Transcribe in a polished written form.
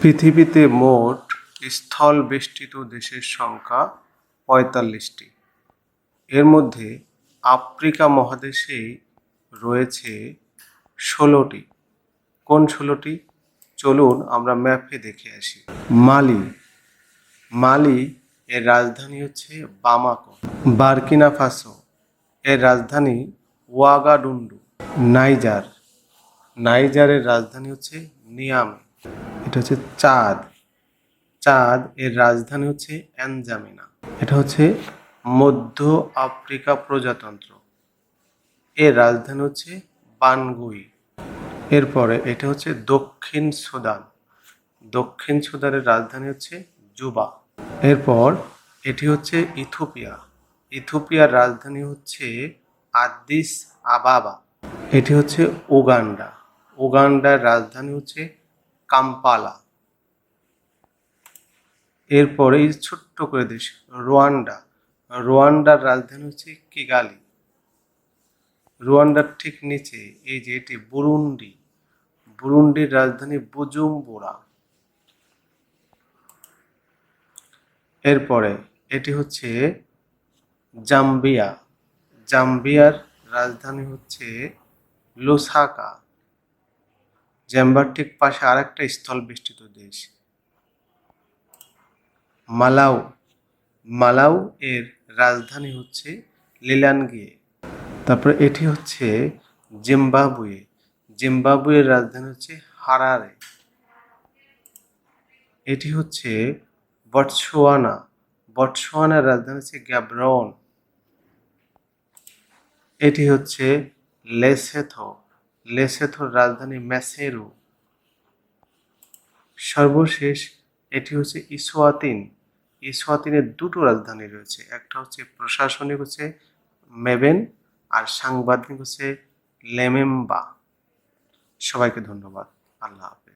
পৃথিবীতে মোট স্থলবেষ্টিত দেশের সংখ্যা ৪৫টি। এর মধ্যে আফ্রিকা মহাদেশেই রয়েছে ১৬টি। কোন ১৬টি? চলুন আমরা ম্যাপে দেখে আসি। মালি এর রাজধানী হচ্ছে বামাকো। বার্কিনা ফাসো এর রাজধানী ওয়াগাডুন্ডু। নাইজারের রাজধানী হচ্ছে নিয়ামে। এটা হচ্ছে চাঁদ এর রাজধানী হচ্ছে অ্যানজামিনা। এটা হচ্ছে মধ্য আফ্রিকা প্রজাতন্ত্র, এর রাজধানী হচ্ছে বানগুই। এরপরে এটা হচ্ছে দক্ষিণ সুদানের রাজধানী হচ্ছে জুবা। এরপর এটি হচ্ছে ইথিওপিয়ার রাজধানী হচ্ছে আদিস আবাবা। এটি হচ্ছে উগান্ডার রাজধানী হচ্ছে কাম্পালা। এরপরে ছোট্ট করে দেশ রোয়ান্ডার রাজধানী হচ্ছে কিগালি। রোয়ান্ডার ঠিক নিচে এই যে এটি বুরুন্ডির রাজধানী বুজুম্বুরা। এরপরে এটি হচ্ছে জাম্বিয়ার রাজধানী হচ্ছে লুসাকা। জাম্বিয়ার ঠিক পাশে আরেকটা স্থলবেষ্টিত দেশ মালাউ এর রাজধানী হচ্ছে লিলানগিয়ে। তারপরে এটি হচ্ছে জিম্বাবুয়ের রাজধানী হচ্ছে হারারে। এটি হচ্ছে বটসোয়ানার রাজধানী হচ্ছে গ্যাবরন। এটি হচ্ছে লেসোথোর রাজধানী মেসেরু। সর্বশেষ এটি হচ্ছে ইসওয়াতিনের দুটো রাজধানী রয়েছে, একটা হচ্ছে প্রশাসনিক হচ্ছে মেবেন আর সাংবাদিক হচ্ছে লেমেম্বা। সবাইকে ধন্যবাদ। আল্লাহ হাফেজ।